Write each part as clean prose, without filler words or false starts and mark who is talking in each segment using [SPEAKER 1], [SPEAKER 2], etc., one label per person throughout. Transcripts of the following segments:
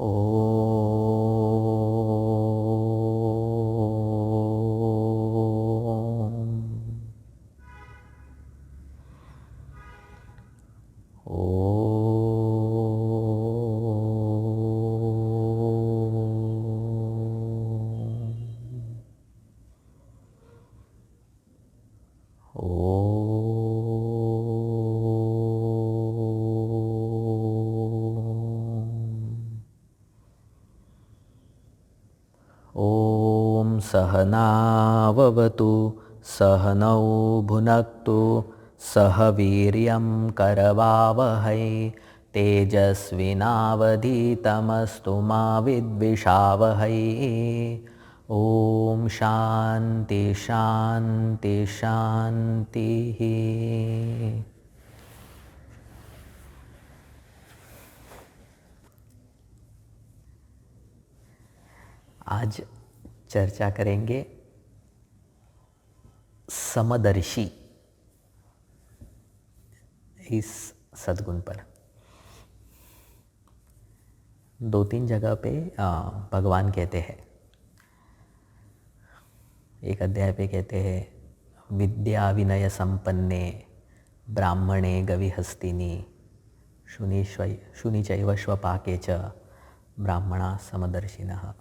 [SPEAKER 1] ओ ॐ सहनाववतु सहनौ भुनक्तु सह वीर्यं करवावहै तेजस्विनावधीतमस्तु मा विद्विषावहै। ॐ शान्ति शान्ति शान्तिः। आज चर्चा करेंगे समदर्शी इस सद्गुण पर। दो तीन जगह पे भगवान कहते हैं। एक अध्याय पे कहते हैं विद्या विनय संपन्ने ब्राह्मणे गविहस्तिनि शुनि चैव श्वपाके च ब्राह्मणा समदर्शिनः।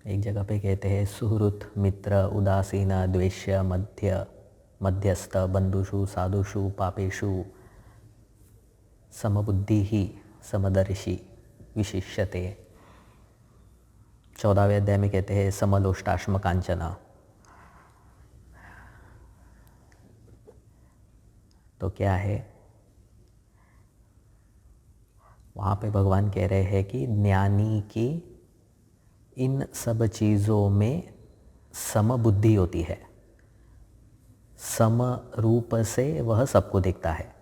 [SPEAKER 1] एक जगह पे कहते हैं सुहृत मित्र उदासीन द्वेष्य मध्यस्थ बंधुषु साधुषु पापेषु समबुद्धि ही समदर्शी विशिष्यते। 14वें अध्याय में कहते हैं समलोष्टाश्म कांचन। तो क्या है वहाँ पे भगवान कह रहे हैं कि ज्ञानी की इन सब चीज़ों में समबुद्धि होती है। सम रूप से वह सबको देखता है।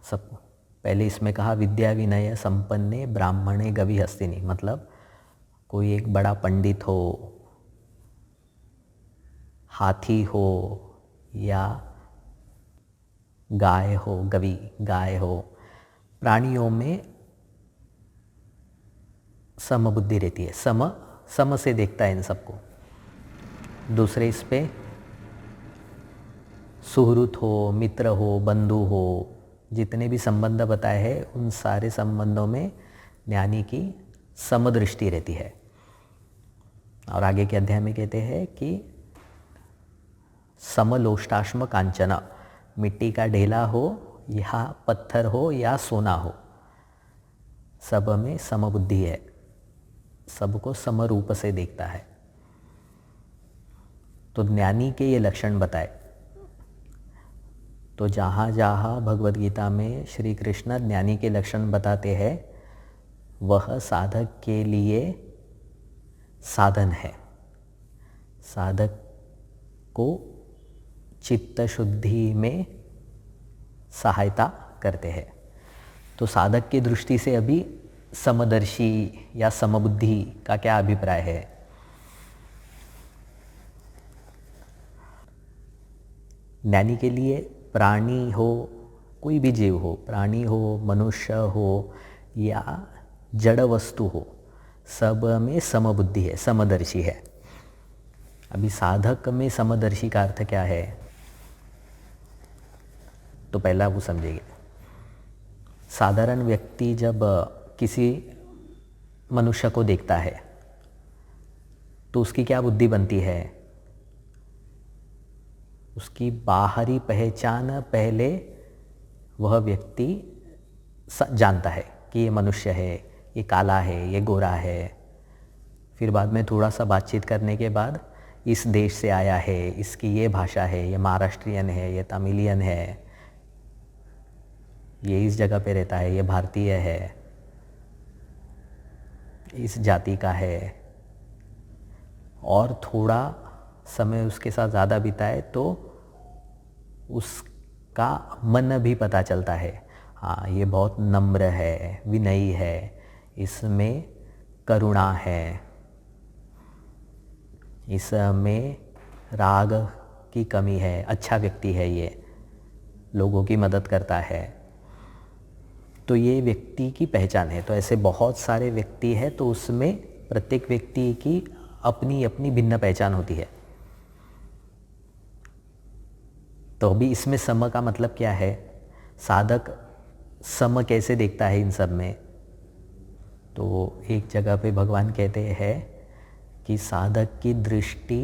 [SPEAKER 1] सबको पहले इसमें कहा विद्या विनय संपन्ने ब्राह्मणे गविहस्तिनि, मतलब कोई एक बड़ा पंडित हो, हाथी हो या गाय हो, गवि गाय हो, प्राणियों में समबुद्धि रहती है। सम से देखता है इन सबको। दूसरे इस पे सुहृत हो, मित्र हो, बंधु हो, जितने भी संबंध बताए हैं उन सारे संबंधों में ज्ञानी की समदृष्टि रहती है। और आगे के अध्याय में कहते हैं कि समलोष्टाश्म कांचन, मिट्टी का ढेला हो या पत्थर हो या सोना हो, सब में समबुद्धि है, सबको समरूप से देखता है। तो ज्ञानी के ये लक्षण बताए। तो जहाँ जहाँ भगवद गीता में श्री कृष्ण ज्ञानी के लक्षण बताते हैं वह साधक के लिए साधन है। साधक को चित्त शुद्धि में सहायता करते हैं। तो साधक की दृष्टि से अभी समदर्शी या समबुद्धि का क्या अभिप्राय है? ज्ञानी के लिए प्राणी हो, कोई भी जीव हो, प्राणी हो, मनुष्य हो या जड़ वस्तु हो, सब में समबुद्धि है, समदर्शी है। अभी साधक में समदर्शी का अर्थ क्या है? तो पहला वो समझेंगे। साधारण व्यक्ति जब किसी मनुष्य को देखता है तो उसकी क्या बुद्धि बनती है? उसकी बाहरी पहचान पहले वह व्यक्ति जानता है कि ये मनुष्य है, ये काला है, ये गोरा है। फिर बाद में थोड़ा सा बातचीत करने के बाद इस देश से आया है, इसकी ये भाषा है, ये महाराष्ट्रियन है, ये तमिलियन है, ये इस जगह पे रहता है, ये भारतीय है, इस जाति का है। और थोड़ा समय उसके साथ ज़्यादा बिताए तो उसका मन भी पता चलता है। हाँ, ये बहुत नम्र है, विनयी है, इसमें करुणा है, इसमें राग की कमी है, अच्छा व्यक्ति है, ये लोगों की मदद करता है। तो ये व्यक्ति की पहचान है। तो ऐसे बहुत सारे व्यक्ति हैं, तो उसमें प्रत्येक व्यक्ति की अपनी अपनी भिन्न पहचान होती है। तो अभी इसमें सम का मतलब क्या है, साधक सम कैसे देखता है इन सब में। तो एक जगह पे भगवान कहते हैं कि साधक की दृष्टि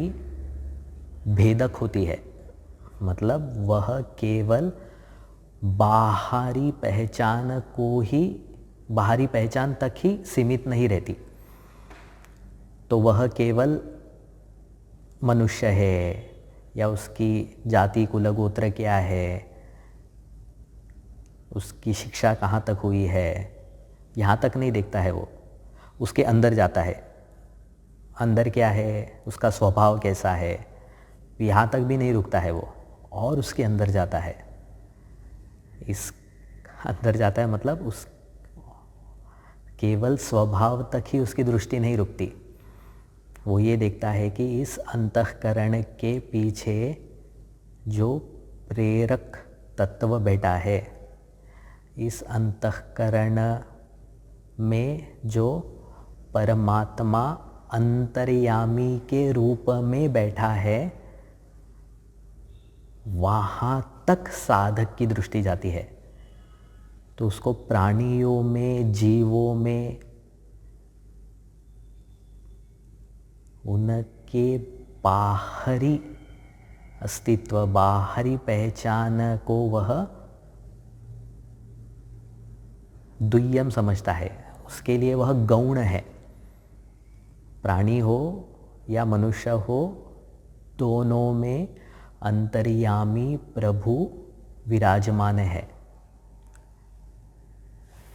[SPEAKER 1] भेदक होती है, मतलब वह केवल बाहरी पहचान तक ही सीमित नहीं रहती। तो वह केवल मनुष्य है या उसकी जाति कुल गोत्र क्या है, उसकी शिक्षा कहाँ तक हुई है, यहाँ तक नहीं देखता है। वो उसके अंदर जाता है, अंदर क्या है, उसका स्वभाव कैसा है, यहाँ तक भी नहीं रुकता है वो, और उसके अंदर जाता है। इस अंदर जाता है मतलब उस केवल स्वभाव तक ही उसकी दृष्टि नहीं रुकती। वो ये देखता है कि इस अंतःकरण के पीछे जो प्रेरक तत्व बैठा है, इस अंतःकरण में जो परमात्मा अंतर्यामी के रूप में बैठा है, वहाँ तक साधक की दृष्टि जाती है। तो उसको प्राणियों में, जीवों में, उनके बाहरी अस्तित्व, बाहरी पहचान को वह दुय्यम समझता है। उसके लिए वह गौण है। प्राणी हो या मनुष्य हो, दोनों में अंतर्यामी प्रभु विराजमान है।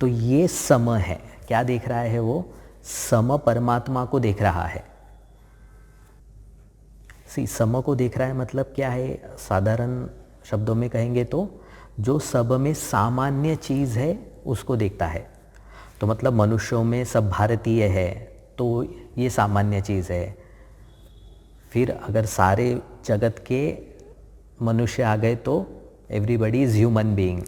[SPEAKER 1] तो ये सम है। क्या देख रहा है वो? सम परमात्मा को देख रहा है। सम को देख रहा है मतलब क्या है, साधारण शब्दों में कहेंगे तो जो सब में सामान्य चीज़ है उसको देखता है। तो मतलब मनुष्यों में सब भारतीय है तो ये सामान्य चीज़ है। फिर अगर सारे जगत के मनुष्य आ गए तो एवरीबडी इज़ ह्यूमन बीइंग।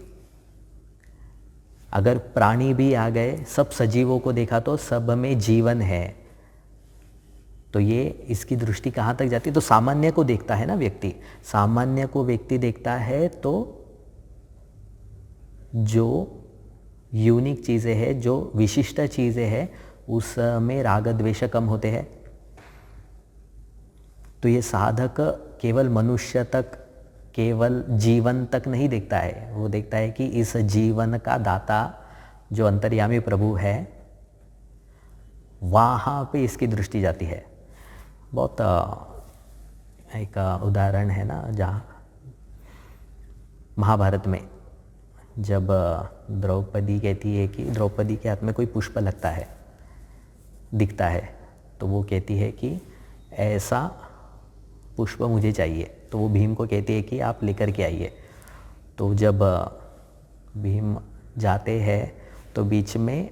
[SPEAKER 1] अगर प्राणी भी आ गए, सब सजीवों को देखा तो सब में जीवन है। तो ये इसकी दृष्टि कहाँ तक जाती है? तो सामान्य को देखता है ना व्यक्ति। सामान्य को व्यक्ति देखता है तो जो यूनिक चीज़ें हैं, जो विशिष्ट चीज़ें हैं, उसमें राग द्वेष कम होते हैं। तो ये साधक केवल मनुष्य तक, केवल जीवन तक नहीं देखता है। वो देखता है कि इस जीवन का दाता जो अंतर्यामी प्रभु है, वहाँ पे इसकी दृष्टि जाती है। बहुत एक उदाहरण है ना, जहाँ महाभारत में जब द्रौपदी कहती है कि द्रौपदी के हाथ में कोई पुष्प लगता है, दिखता है, तो वो कहती है कि ऐसा पुष्प मुझे चाहिए। तो वो भीम को कहती है कि आप लेकर के आइए। तो जब भीम जाते हैं तो बीच में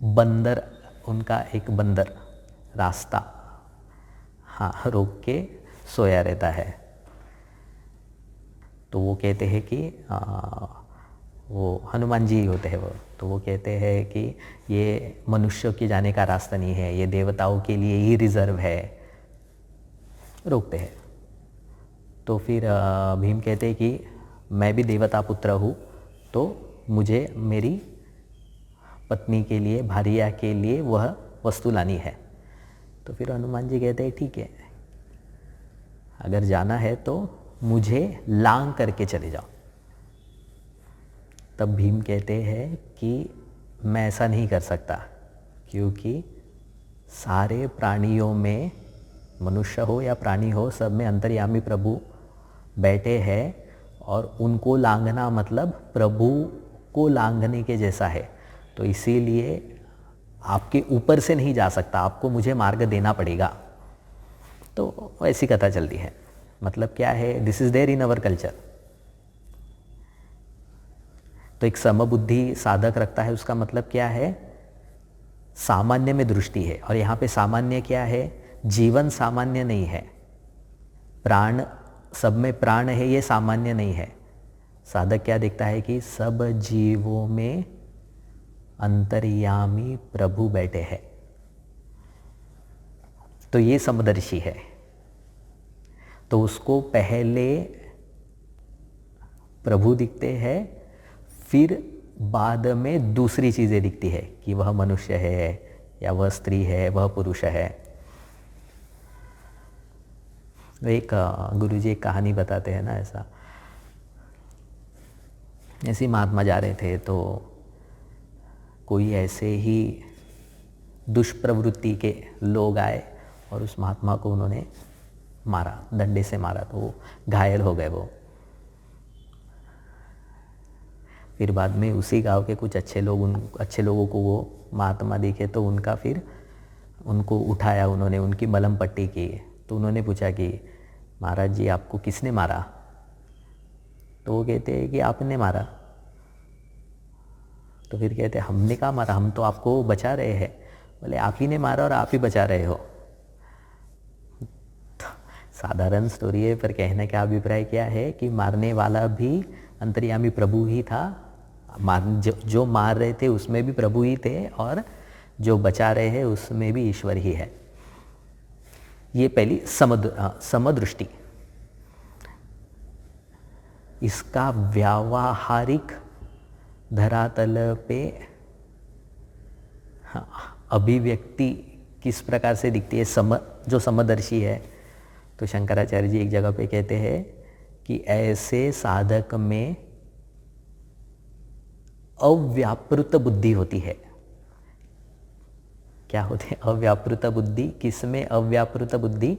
[SPEAKER 1] बंदर, उनका एक बंदर रास्ता रोक के सोया रहता है। तो वो कहते हैं कि वो हनुमान जी होते हैं वो, तो वो कहते हैं कि ये मनुष्यों के जाने का रास्ता नहीं है, ये देवताओं के लिए ही रिजर्व है, रोकते हैं। तो फिर भीम कहते हैं कि मैं भी देवता पुत्र हूँ, तो मुझे मेरी पत्नी के लिए, भारिया के लिए वह वस्तु लानी है। तो फिर हनुमान जी कहते हैं ठीक है, अगर जाना है तो मुझे लांग करके चले जाओ। तब भीम कहते हैं कि मैं ऐसा नहीं कर सकता, क्योंकि सारे प्राणियों में, मनुष्य हो या प्राणी हो, सब में अंतर्यामी प्रभु बैठे हैं, और उनको लांघना मतलब प्रभु को लांघने के जैसा है। तो इसीलिए आपके ऊपर से नहीं जा सकता, आपको मुझे मार्ग देना पड़ेगा। तो ऐसी कथा चलती है। मतलब क्या है, this is there in our culture. तो एक समबुद्धि साधक रखता है, उसका मतलब क्या है, सामान्य में दृष्टि है। और यहाँ पे सामान्य क्या है, जीवन सामान्य नहीं है, प्राण, सब में प्राण है, ये सामान्य नहीं है। साधक क्या देखता है कि सब जीवों में अंतर्यामी प्रभु बैठे हैं, तो ये समदर्शी है। तो उसको पहले प्रभु दिखते हैं, फिर बाद में दूसरी चीज़ें दिखती है कि वह मनुष्य है या वह स्त्री है, वह पुरुष है। एक गुरुजी एक कहानी बताते हैं ना, ऐसे महात्मा जा रहे थे तो कोई ऐसे ही दुष्प्रवृत्ति के लोग आए और उस महात्मा को उन्होंने मारा, डंडे से मारा, तो वो घायल हो गए वो। फिर बाद में उसी गांव के कुछ अच्छे लोगों को वो महात्मा दिखे तो फिर उनको उठाया उन्होंने, उनकी मलहम पट्टी की। तो उन्होंने पूछा कि महाराज जी आपको किसने मारा? तो वो कहते हैं कि आपने मारा। तो फिर कहते हैं हमने कहाँ मारा, हम तो आपको बचा रहे हैं। बोले आप ही ने मारा और आप ही बचा रहे हो। तो साधारण स्टोरी है, पर कहने का अभिप्राय क्या है कि मारने वाला भी अंतर्यामी प्रभु ही था, जो मार रहे थे उसमें भी प्रभु ही थे, और जो बचा रहे हैं उसमें भी ईश्वर ही है। ये पहली समदृष्टि। इसका व्यावहारिक धरातल पे अभिव्यक्ति किस प्रकार से दिखती है, जो समदर्शी है। तो शंकराचार्य जी एक जगह पे कहते हैं कि ऐसे साधक में अव्यापृत बुद्धि होती है। क्या होती है अव्यापृत बुद्धि? किसमें अव्यापृत बुद्धि?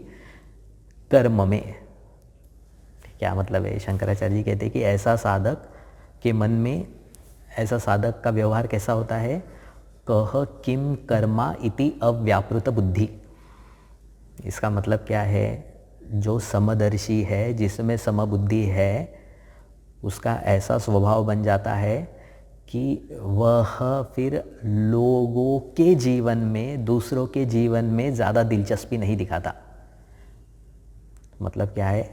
[SPEAKER 1] कर्म में। क्या मतलब है? शंकराचार्य जी कहते हैं कि ऐसा साधक के मन में, ऐसा साधक का व्यवहार कैसा होता है? कह किम कर्मा इति अव्यापृत बुद्धि। इसका मतलब क्या है? जो समदर्शी है, जिसमें समबुद्धि है, उसका ऐसा स्वभाव बन जाता है कि वह फिर लोगों के जीवन में, दूसरों के जीवन में ज़्यादा दिलचस्पी नहीं दिखाता। मतलब क्या है?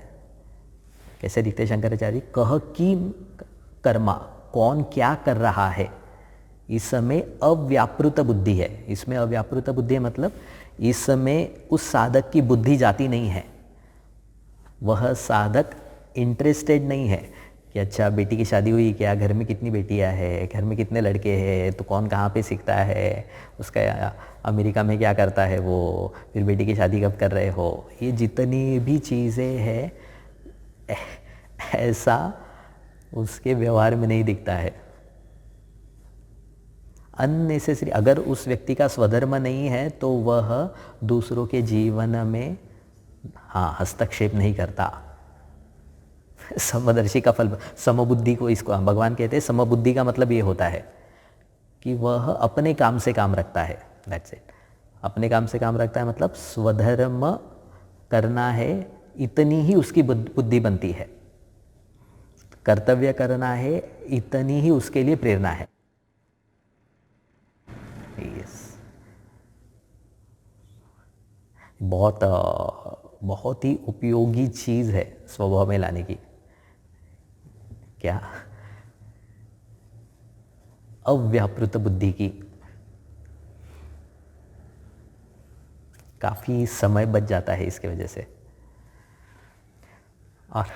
[SPEAKER 1] कैसे दिखते शंकराचार्य? कह कि कर्मा, कौन क्या कर रहा है, इसमें अव्यापृत बुद्धि है। इसमें अव्यापृत बुद्धि है मतलब इसमें उस साधक की बुद्धि जाती नहीं है। वह साधक इंटरेस्टेड नहीं है कि अच्छा बेटी की शादी हुई क्या, घर में कितनी बेटियां हैं, घर में कितने लड़के हैं, तो कौन कहाँ पे सीखता है, उसका अमेरिका में क्या करता है वो, फिर बेटी की शादी कब कर रहे हो। ये जितनी भी चीज़ें हैं ऐसा उसके व्यवहार में नहीं दिखता है। अननेसेसरी, अगर उस व्यक्ति का स्वधर्म नहीं है तो वह दूसरों के जीवन में हस्तक्षेप नहीं करता। समदर्शी का फल, समबुद्धि को इसको भगवान कहते हैं। समबुद्धि का मतलब ये होता है कि वह अपने काम से काम रखता है, दैट्स इट। अपने काम से काम रखता है मतलब स्वधर्म करना है, इतनी ही उसकी बुद्धि बनती है। कर्तव्य करना है, इतनी ही उसके लिए प्रेरणा है। बहुत ही उपयोगी चीज़ है स्वभाव में लाने की। क्या? अव्यापृत बुद्धि की। काफ़ी समय बच जाता है इसके वजह से। और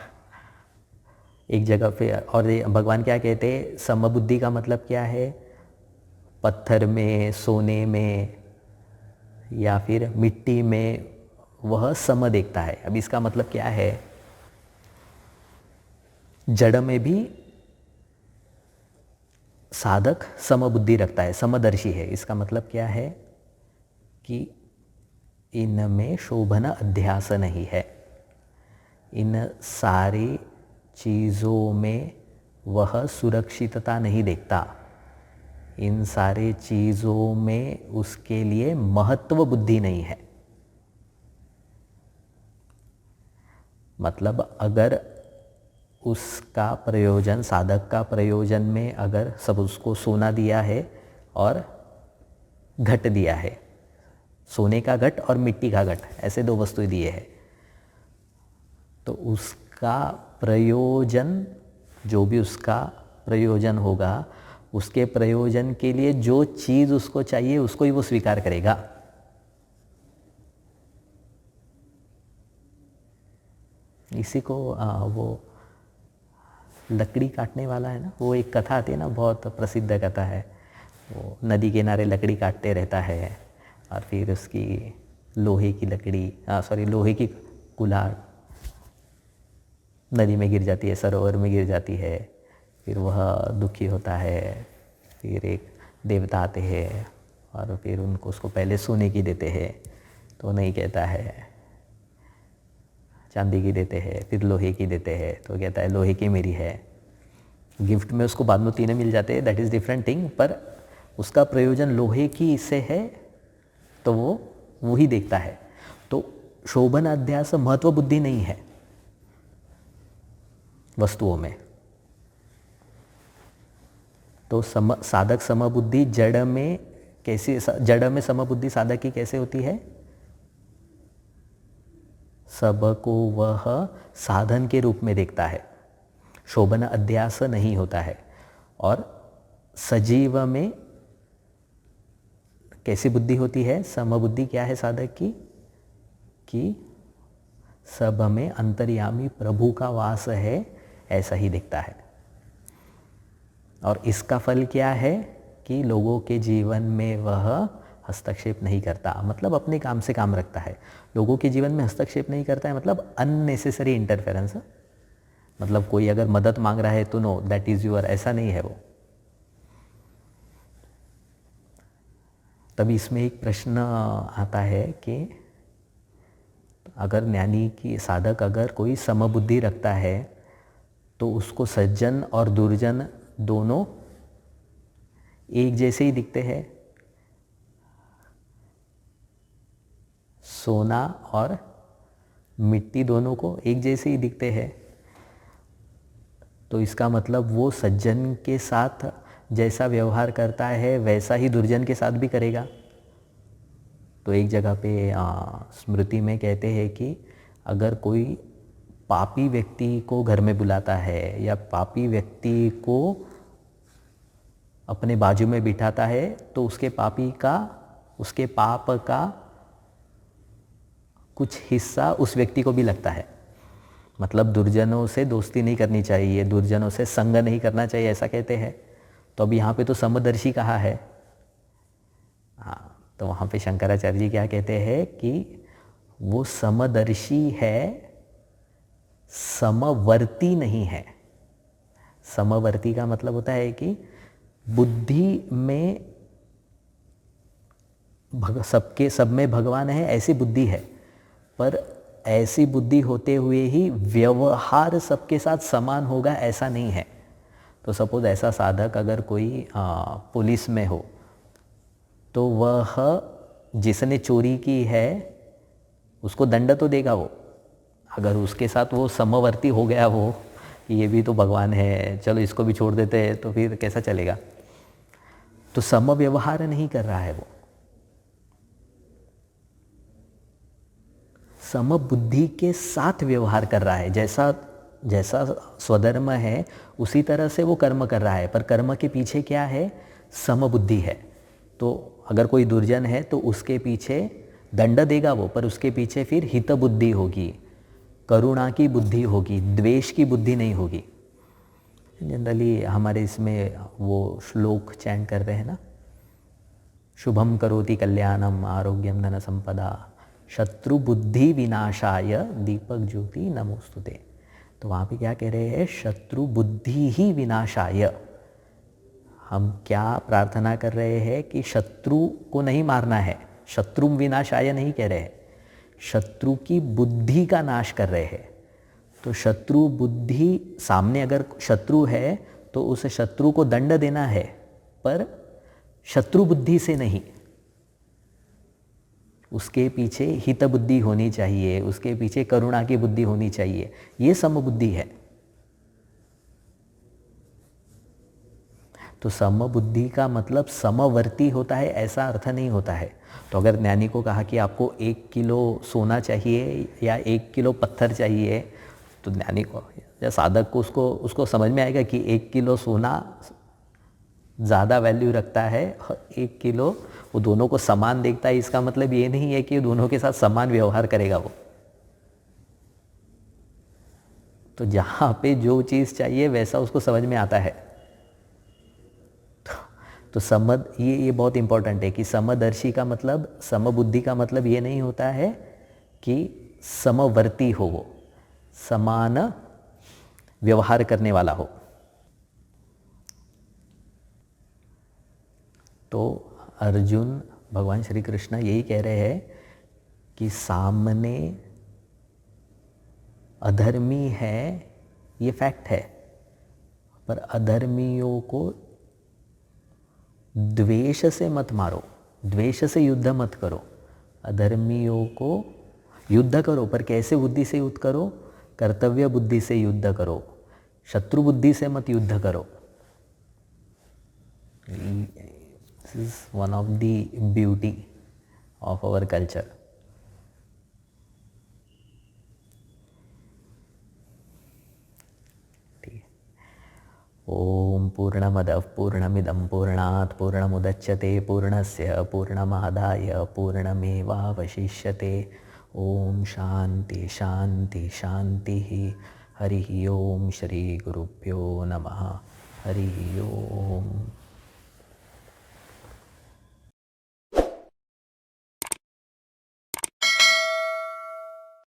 [SPEAKER 1] एक जगह पे और भगवान क्या कहते हैं? समबुद्धि का मतलब क्या है? पत्थर में, सोने में या फिर मिट्टी में वह सम देखता है। अब इसका मतलब क्या है? जड़ में भी साधक समबुद्धि रखता है, समदर्शी है। इसका मतलब क्या है कि इनमें शोभन अध्यास नहीं है। इन सारी चीज़ों में वह सुरक्षितता नहीं देखता। इन सारी चीज़ों में उसके लिए महत्व बुद्धि नहीं है। मतलब अगर उसका प्रयोजन, साधक का प्रयोजन में अगर सब उसको सोना दिया है और घट दिया है, सोने का घट और मिट्टी का घट, ऐसे दो वस्तुएं दिए हैं, तो उसका प्रयोजन जो भी उसका प्रयोजन होगा, उसके प्रयोजन के लिए जो चीज़ उसको चाहिए उसको ही वो स्वीकार करेगा। इसी को वो लकड़ी काटने वाला है ना, वो एक कथा आती है ना, बहुत प्रसिद्ध कथा है। वो नदी किनारे लकड़ी काटते रहता है और फिर उसकी लोहे की लकड़ी लोहे की कुल्हाड़ नदी में गिर जाती है, सरोवर में गिर जाती है। फिर वह दुखी होता है। फिर एक देवता आते हैं और फिर उनको उसको पहले सोने की देते हैं, तो नहीं कहता है, चांदी की देते हैं, फिर लोहे की देते हैं, तो कहता है लोहे की मेरी है। गिफ्ट में उसको बाद में तीनों मिल जाते हैं, दैट इज़ डिफरेंट थिंग, पर उसका प्रयोजन लोहे की इससे है तो वो ही देखता है। तो शोभन अध्यास महत्व बुद्धि नहीं है वस्तुओं में। तो साधक समबुद्धि जड़ में कैसी, जड़ में समबुद्धि साधक की कैसे होती है? सबको वह साधन के रूप में देखता है, शोभन अध्यास नहीं होता है। और सजीव में कैसी बुद्धि होती है? समबुद्धि क्या है साधक की? कि सब में अंतर्यामी प्रभु का वास है, ऐसा ही दिखता है। और इसका फल क्या है? कि लोगों के जीवन में वह हस्तक्षेप नहीं करता, मतलब अपने काम से काम रखता है। लोगों के जीवन में हस्तक्षेप नहीं करता है मतलब अननेसेसरी इंटरफेरेंस। मतलब कोई अगर मदद मांग रहा है तो नो, दैट इज़ यूअर, ऐसा नहीं है वो। तभी इसमें एक प्रश्न आता है कि अगर ज्ञानी की साधक अगर कोई समबुद्धि रखता है तो उसको सज्जन और दुर्जन दोनों एक जैसे ही दिखते हैं, सोना और मिट्टी दोनों को एक जैसे ही दिखते हैं। तो इसका मतलब वो सज्जन के साथ जैसा व्यवहार करता है वैसा ही दुर्जन के साथ भी करेगा। तो एक जगह पे स्मृति में कहते हैं कि अगर कोई पापी व्यक्ति को घर में बुलाता है या पापी व्यक्ति को अपने बाजू में बिठाता है तो उसके पाप का कुछ हिस्सा उस व्यक्ति को भी लगता है। मतलब दुर्जनों से दोस्ती नहीं करनी चाहिए, दुर्जनों से संग नहीं करना चाहिए, ऐसा कहते हैं। तो अब यहाँ पे तो समदर्शी कहा है। हाँ, तो वहाँ पे शंकराचार्य जी क्या कहते हैं कि वो समदर्शी है, समवर्ती नहीं है। समवर्ती का मतलब होता है कि बुद्धि में सब में भगवान है, ऐसी बुद्धि है, पर ऐसी बुद्धि होते हुए ही व्यवहार सबके साथ समान होगा ऐसा नहीं है। तो सपोज ऐसा साधक अगर कोई पुलिस में हो तो वह जिसने चोरी की है उसको दंड तो देगा वो। अगर उसके साथ वो समवर्ती हो गया हो, ये भी तो भगवान है, चलो इसको भी छोड़ देते हैं, तो फिर कैसा चलेगा? तो सम व्यवहार नहीं कर रहा है वो, सम बुद्धि के साथ व्यवहार कर रहा है। जैसा स्वधर्म है उसी तरह से वो कर्म कर रहा है, पर कर्म के पीछे क्या है? सम बुद्धि है। तो अगर कोई दुर्जन है तो उसके पीछे दंड देगा वो, पर उसके पीछे फिर हित बुद्धि होगी, करुणा की बुद्धि होगी, द्वेष की बुद्धि नहीं होगी। जनरली हमारे इसमें वो श्लोक चैंट कर रहे हैं ना, शुभम करोति कल्याणम आरोग्यम धन संपदा शत्रु बुद्धि विनाशाय दीपक ज्योति नमोस्तुते। तो वहाँ पे क्या कह रहे हैं? शत्रु बुद्धि ही विनाशाय। हम क्या प्रार्थना कर रहे हैं कि शत्रु को नहीं मारना है, शत्रु विनाशाय नहीं कह रहे हैं, शत्रु की बुद्धि का नाश कर रहे हैं। तो शत्रु बुद्धि, सामने अगर शत्रु है तो उस शत्रु को दंड देना है, पर शत्रु बुद्धि से नहीं। उसके पीछे हित बुद्धि होनी चाहिए, उसके पीछे करुणा की बुद्धि होनी चाहिए। ये समबुद्धि है। तो समबुद्धि का मतलब समवर्ती होता है ऐसा अर्थ नहीं होता है। तो अगर ज्ञानी को कहा कि आपको 1 किलो सोना चाहिए या 1 किलो पत्थर चाहिए, तो ज्ञानी को या साधक को उसको समझ में आएगा कि 1 किलो सोना ज़्यादा वैल्यू रखता है और 1 किलो, वो दोनों को समान देखता है। इसका मतलब ये नहीं है कि दोनों के साथ समान व्यवहार करेगा वो। तो जहाँ पे जो चीज़ चाहिए वैसा उसको समझ में आता है। तो ये बहुत इंपॉर्टेंट है कि समदर्शी का मतलब, समबुद्धि का मतलब ये नहीं होता है कि समवर्ती हो, वो समान व्यवहार करने वाला हो। तो अर्जुन, भगवान श्री कृष्ण यही कह रहे हैं कि सामने अधर्मी है, ये फैक्ट है, पर अधर्मियों को द्वेष से मत मारो, द्वेष से युद्ध मत करो। अधर्मियों को युद्ध करो, पर कैसे बुद्धि से युद्ध करो? कर्तव्य बुद्धि से युद्ध करो, शत्रु बुद्धि से मत युद्ध करो। This is one of the beauty of our culture. ओम पूर्णमदः पूर्णमिदं पूर्णात् पूर्णमुदच्यते पूर्णस्य पूर्णमादाय पूर्णमेवावशिष्यते। ओम शांति शांति शांतिः। हरिः ओम। श्री गुरुभ्यो नमः। हरिः ओम।